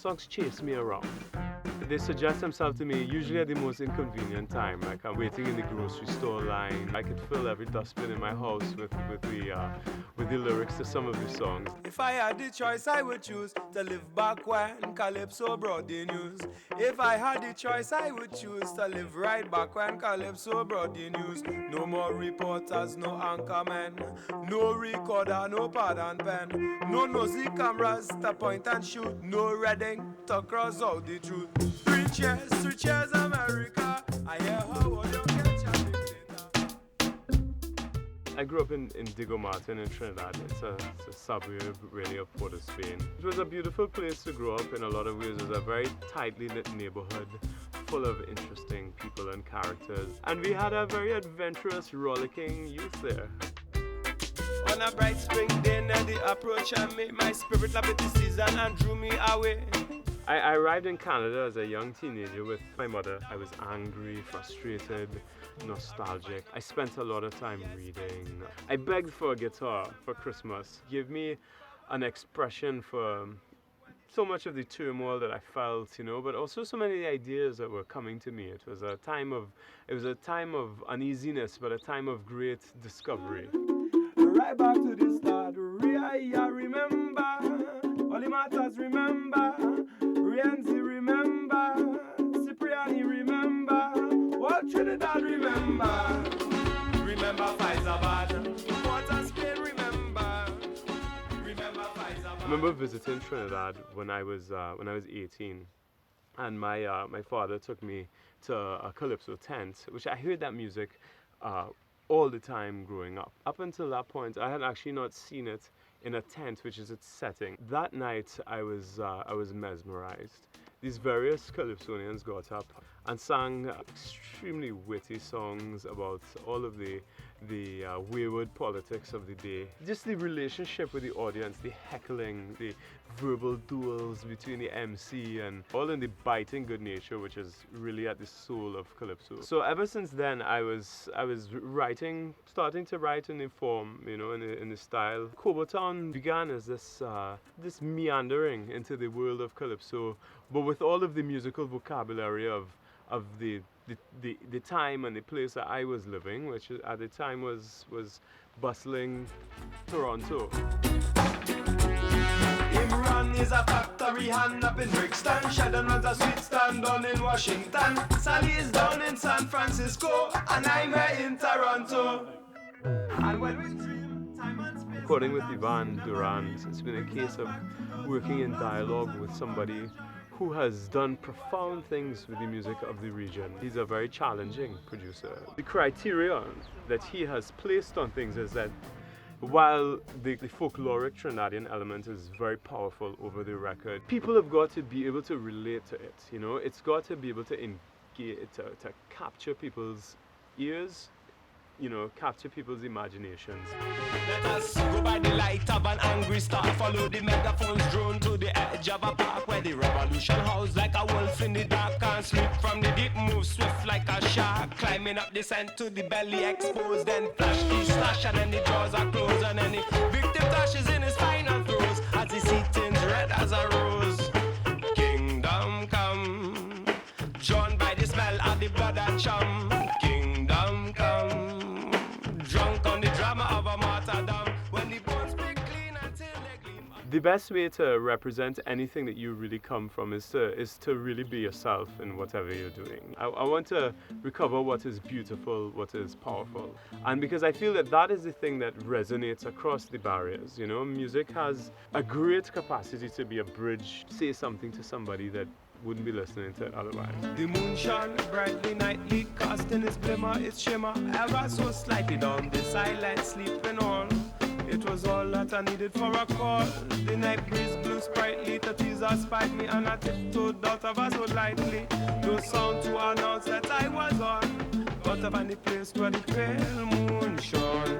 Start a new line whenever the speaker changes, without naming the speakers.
songs chase me around. They suggest themselves to me usually at the most inconvenient time, like I'm waiting in the grocery store line. I could fill every dustbin in my house with the lyrics to some of the songs.
If I had the choice, I would choose to live back when Calypso brought the news. If I had the choice, I would choose to live right back when Calypso brought the news. No more reporters, no anchormen, no recorder, no pad and pen, no nosy cameras to point and shoot, no red ink to cross out the truth. Three cheers, America. I hear how would you catch a dictator.
I grew up in Diego Martin in Trinidad. It's a suburb really of Port of Spain. It was a beautiful place to grow up in a lot of ways. It was a very tightly knit neighborhood full of interesting people and characters. And we had a very adventurous, rollicking youth there.
On a bright spring day, near the approach, I made my spirit love with the season and drew me away.
I arrived in Canada as a young teenager with my mother. I was angry, frustrated, nostalgic. I spent a lot of time reading. I begged for a guitar for Christmas. Give me an expression for so much of the turmoil that I felt, but also so many ideas that were coming to me. It was a time of uneasiness, but a time of great discovery.
Right back to the start, I remember, all the matters remember, Rienzi remember, Cipriani remember, what Trinidad remember, Faizabad, Water Spain remember Faizabad.
I remember visiting Trinidad when I was 18, and my father took me to a Calypso tent, which I heard that music all the time growing up. Up until that point, I had actually not seen it in a tent, which is its setting. That night, I was mesmerized. These various calypsonians got up and sang extremely witty songs about all of the wayward politics of the day. Just the relationship with the audience, the heckling, the verbal duels between the MC, and all in the biting good nature, which is really at the soul of Calypso. So ever since then, I was starting to write in the form, in the style. Kobo Town began as this meandering into the world of Calypso, but with all of the musical vocabulary of the time and the place that I was living, which at the time was bustling Toronto.
Imran is a factory hand up in Brixton, Sheldon runs a sweet stand down in Washington, Sally is down in San Francisco, and I'm here in Toronto. And when we dream, time and space.
Recording with Ivan Duran, it's been a case of working in dialogue with somebody who has done profound things with the music of the region. He's a very challenging producer. The criteria that he has placed on things is that while the folkloric Trinidadian element is very powerful over the record, people have got to be able to relate to it. It's got to be able to engage, to capture people's ears, capture people's imaginations.
Let us go by the light of an angry star, follow the megaphones drone to the edge of a park where the revolution howls like a wolf in the dark, can't sleep from the deep, move swift like a shark, climbing up the scent to the belly exposed, then flash the slash and then the jaws are closed, and then the victim dashes in his final throes as he sees things red as a rose. Kingdom come, drawn by the smell of the blood and chum. Kingdom come, drunk on the drama of a martyrdom, when the bones break clean until they gleam.
The best way to represent anything that you really come from is to really be yourself in whatever you're doing. I want to recover what is beautiful, what is powerful. And because I feel that is the thing that resonates across the barriers. Music has a great capacity to be a bridge, say something to somebody that wouldn't be listening to it otherwise.
The moon shone brightly nightly, casting its glimmer, its shimmer, ever so slightly down the silent sleeping all. It was all that I needed for a call. The night breeze blew sprightly, the teaser spied me, and I tiptoed out of her so lightly. No sound to announce that I was on, out of any place where the pale moon shone.